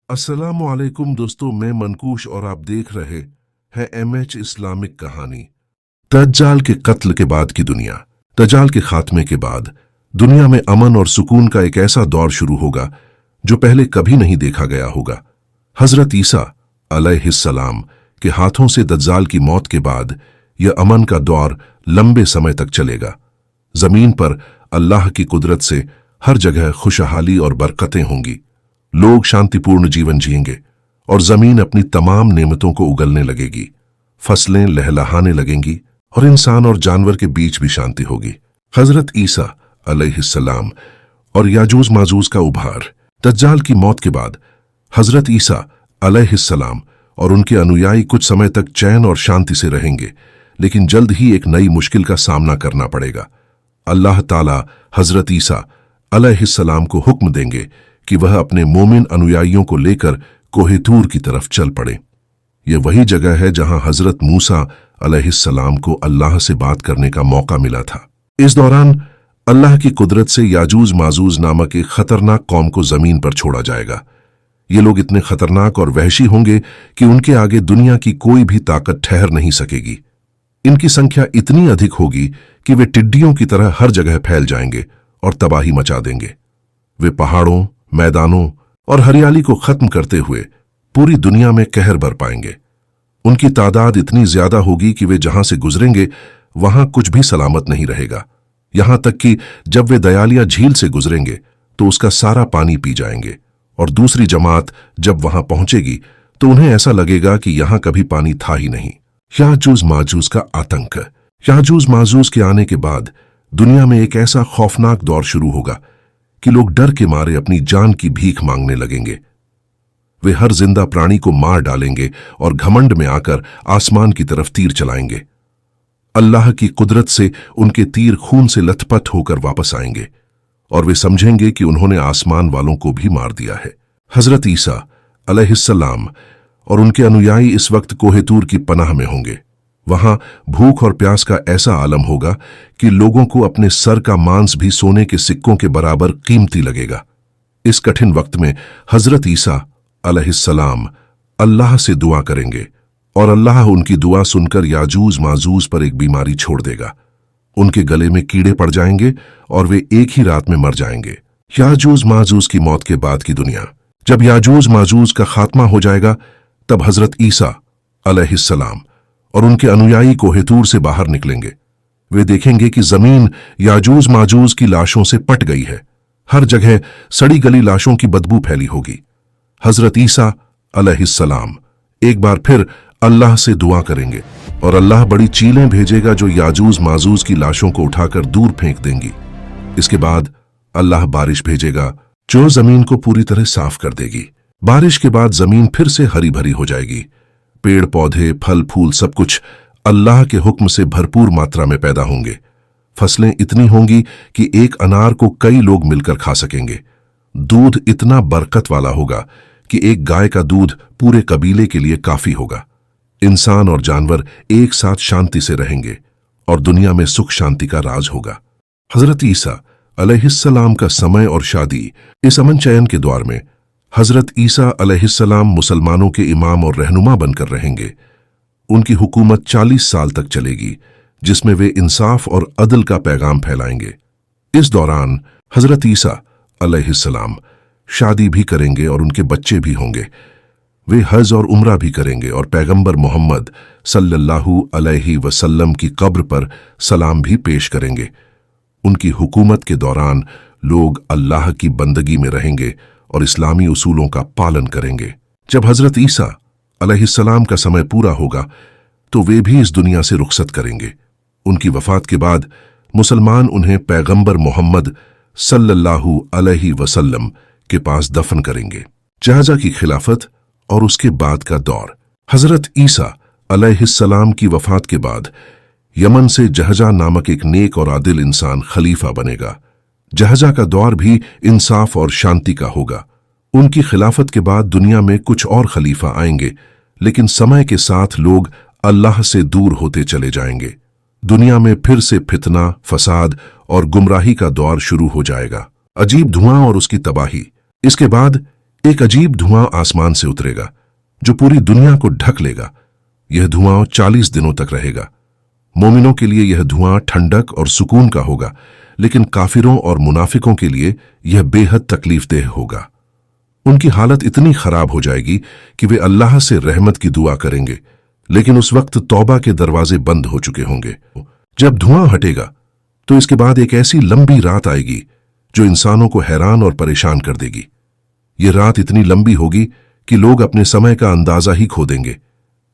अस्सलामुअलैकुम दोस्तों, मैं मनकूश और आप देख रहे हैं MH इस्लामिक कहानी। दज्जाल के कत्ल के बाद की दुनिया। दज्जाल के खात्मे के बाद दुनिया में अमन और सुकून का एक ऐसा दौर शुरू होगा जो पहले कभी नहीं देखा गया होगा। हजरत ईसा अलैहिस्सलाम के हाथों से दज्जाल की मौत के बाद यह अमन का दौर लंबे समय तक चलेगा। जमीन पर अल्लाह की कुदरत से हर जगह खुशहाली और बरकतें होंगी। लोग शांतिपूर्ण जीवन जिएंगे और जमीन अपनी तमाम नेमतों को उगलने लगेगी। फसलें लहलहाने लगेंगी और इंसान और जानवर के बीच भी शांति होगी। हजरत ईसा अलैहिस्सलाम और याजूज माजूज का उभार। दज्जाल की मौत के बाद हजरत ईसा अलैहिस्सलाम और उनके अनुयायी कुछ समय तक चैन और शांति से रहेंगे, लेकिन जल्द ही एक नई मुश्किल का सामना करना पड़ेगा। अल्लाह ताला हजरत ईसा अलैहिस्सलाम को हुक्म देंगे कि वह अपने मोमिन अनुयायियों को लेकर कोहे तूर की तरफ चल पड़े। यह वही जगह है जहां हजरत मूसा अलैहिस्सलाम को अल्लाह से बात करने का मौका मिला था। इस दौरान अल्लाह की कुदरत से याजूज माजूज नामक एक खतरनाक कौम को जमीन पर छोड़ा जाएगा। ये लोग इतने खतरनाक और वहशी होंगे कि उनके आगे दुनिया की कोई भी ताकत ठहर नहीं सकेगी। इनकी संख्या इतनी अधिक होगी कि वे टिड्डियों की तरह हर जगह फैल जाएंगे और तबाही मचा देंगे। वे पहाड़ों, मैदानों और हरियाली को खत्म करते हुए पूरी दुनिया में कहर बर पाएंगे। उनकी तादाद इतनी ज्यादा होगी कि वे जहां से गुजरेंगे वहां कुछ भी सलामत नहीं रहेगा। यहां तक कि जब वे दयालिया झील से गुजरेंगे तो उसका सारा पानी पी जाएंगे, और दूसरी जमात जब वहां पहुंचेगी तो उन्हें ऐसा लगेगा कि यहां कभी पानी था ही नहीं। याजूज माजूज का आतंक। याजूज माजूज के आने के बाद दुनिया में एक ऐसा खौफनाक दौर शुरू होगा कि लोग डर के मारे अपनी जान की भीख मांगने लगेंगे। वे हर जिंदा प्राणी को मार डालेंगे और घमंड में आकर आसमान की तरफ तीर चलाएंगे। अल्लाह की कुदरत से उनके तीर खून से लथपथ होकर वापस आएंगे और वे समझेंगे कि उन्होंने आसमान वालों को भी मार दिया है। हजरत ईसा अलैहिस्सलाम और उनके अनुयायी इस वक्त कोहे तूर की पनाह में होंगे। वहां भूख और प्यास का ऐसा आलम होगा कि लोगों को अपने सर का मांस भी सोने के सिक्कों के बराबर कीमती लगेगा। इस कठिन वक्त में हजरत ईसा अलैहिस्सलाम अल्लाह से दुआ करेंगे और अल्लाह उनकी दुआ सुनकर याजूज माजूज पर एक बीमारी छोड़ देगा। उनके गले में कीड़े पड़ जाएंगे और वे एक ही रात में मर जाएंगे। याजूज माजूज की मौत के बाद की दुनिया। जब याजूज माजूज का खात्मा हो जाएगा तब हजरत ईसा अलैहिस्सलाम और उनके अनुयायी कोहे तूर से बाहर निकलेंगे। वे देखेंगे कि जमीन याजूज माजूज की लाशों से पट गई है। हर जगह सड़ी गली लाशों की बदबू फैली होगी। हजरत ईसा अलैहिस्सलाम एक बार फिर अल्लाह से दुआ करेंगे और अल्लाह बड़ी चीलें भेजेगा जो याजूज माजूज की लाशों को उठाकर दूर फेंक देंगी। इसके बाद अल्लाह बारिश भेजेगा जो जमीन को पूरी तरह साफ कर देगी। बारिश के बाद जमीन फिर से हरी भरी हो जाएगी। पेड़ पौधे, फल फूल सब कुछ अल्लाह के हुक्म से भरपूर मात्रा में पैदा होंगे। फसलें इतनी होंगी कि एक अनार को कई लोग मिलकर खा सकेंगे। दूध इतना बरकत वाला होगा कि एक गाय का दूध पूरे कबीले के लिए काफी होगा। इंसान और जानवर एक साथ शांति से रहेंगे और दुनिया में सुख शांति का राज होगा। हजरत ईसा अलैहिस्सलाम का समय और शादी। इस अमन चैन के दौर में हजरत ईसा अलैहिस्सलाम मुसलमानों के इमाम और रहनुमा बनकर रहेंगे। उनकी हुकूमत 40 साल तक चलेगी, जिसमें वे इंसाफ और अदल का पैगाम फैलाएंगे। इस दौरान हजरत ईसा अलैहिस्सलाम शादी भी करेंगे और उनके बच्चे भी होंगे। वे हज और उम्रा भी करेंगे और पैगंबर मोहम्मद सल्लल्लाहु अलैहि वसल्लम की कब्र पर सलाम भी पेश करेंगे। उनकी हुकूमत के दौरान लोग अल्लाह की बंदगी में रहेंगे और इस्लामी उसूलों का पालन करेंगे। जब हजरत ईसा अलैहिस्सलाम का समय पूरा होगा तो वे भी इस दुनिया से रुखसत करेंगे। उनकी वफात के बाद मुसलमान उन्हें पैगंबर मोहम्मद सल्लल्लाहु अलैहि वसल्लम के पास दफन करेंगे। जहजा की खिलाफत और उसके बाद का दौर। हजरत ईसा अलैहिस्सलाम की वफात के बाद यमन से जहजा नामक एक नेक और आदिल इंसान खलीफा बनेगा। जहजा का दौर भी इंसाफ और शांति का होगा। उनकी खिलाफत के बाद दुनिया में कुछ और खलीफा आएंगे, लेकिन समय के साथ लोग अल्लाह से दूर होते चले जाएंगे। दुनिया में फिर से फितना, फसाद और गुमराही का दौर शुरू हो जाएगा। अजीब धुआं और उसकी तबाही। इसके बाद एक अजीब धुआं आसमान से उतरेगा जो पूरी दुनिया को ढक लेगा। यह धुआं 40 दिनों तक रहेगा। मोमिनों के लिए यह धुआं ठंडक और सुकून का होगा, लेकिन काफिरों और मुनाफिकों के लिए यह बेहद तकलीफदेह होगा। उनकी हालत इतनी खराब हो जाएगी कि वे अल्लाह से रहमत की दुआ करेंगे, लेकिन उस वक्त तौबा के दरवाजे बंद हो चुके होंगे। जब धुआं हटेगा तो इसके बाद एक ऐसी लंबी रात आएगी जो इंसानों को हैरान और परेशान कर देगी। ये रात इतनी लंबी होगी कि लोग अपने समय का अंदाजा ही खो देंगे।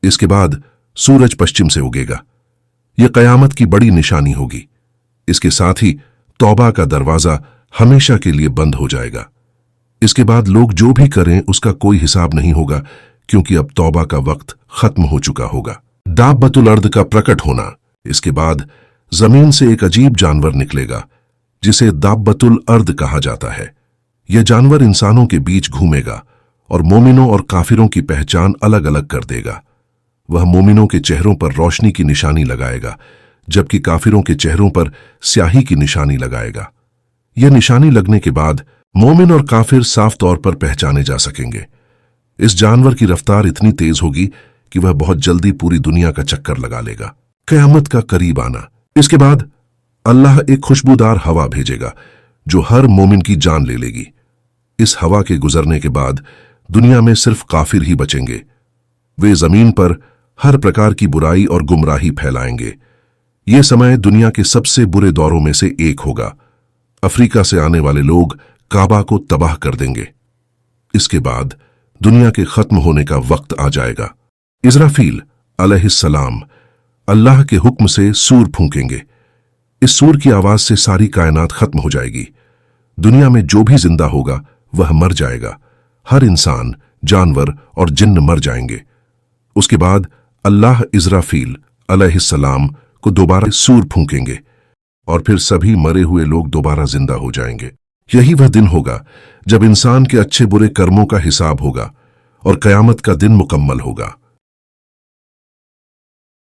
इसके बाद सूरज पश्चिम से उगेगा। यह कयामत की बड़ी निशानी होगी। इसके साथ ही तौबा का दरवाजा हमेशा के लिए बंद हो जाएगा। इसके बाद लोग जो भी करें उसका कोई हिसाब नहीं होगा, क्योंकि अब तौबा का वक्त खत्म हो चुका होगा। दाब्बतुल अर्द का प्रकट होना। इसके बाद जमीन से एक अजीब जानवर निकलेगा जिसे दाब्बतुल अर्द कहा जाता है। यह जानवर इंसानों के बीच घूमेगा और मोमिनों और काफिरों की पहचान अलग अलग कर देगा। वह मोमिनों के चेहरों पर रोशनी की निशानी लगाएगा, जबकि काफिरों के चेहरों पर स्याही की निशानी लगाएगा। यह निशानी लगने के बाद मोमिन और काफिर साफ तौर पर पहचाने जा सकेंगे। इस जानवर की रफ्तार इतनी तेज होगी कि वह बहुत जल्दी पूरी दुनिया का चक्कर लगा लेगा। कयामत का करीब आना। इसके बाद अल्लाह एक खुशबूदार हवा भेजेगा जो हर मोमिन की जान ले लेगी। इस हवा के गुजरने के बाद दुनिया में सिर्फ काफिर ही बचेंगे। वे जमीन पर हर प्रकार की बुराई और गुमराही फैलाएंगे। ये समय दुनिया के सबसे बुरे दौरों में से एक होगा। अफ्रीका से आने वाले लोग काबा को तबाह कर देंगे। इसके बाद दुनिया के खत्म होने का वक्त आ जाएगा। इज़राफील अलैहिस्सलाम अल्लाह के हुक्म से सूर फूंकेंगे। इस सूर की आवाज से सारी कायनात खत्म हो जाएगी। दुनिया में जो भी जिंदा होगा वह मर जाएगा। हर इंसान, जानवर और जिन्न मर जाएंगे। उसके बाद अल्लाह इज़राफील अलैहिस्सलाम को दोबारा सूर फूंकेंगे और फिर सभी मरे हुए लोग दोबारा जिंदा हो जाएंगे। यही वह दिन होगा जब इंसान के अच्छे बुरे कर्मों का हिसाब होगा और कयामत का दिन मुकम्मल होगा।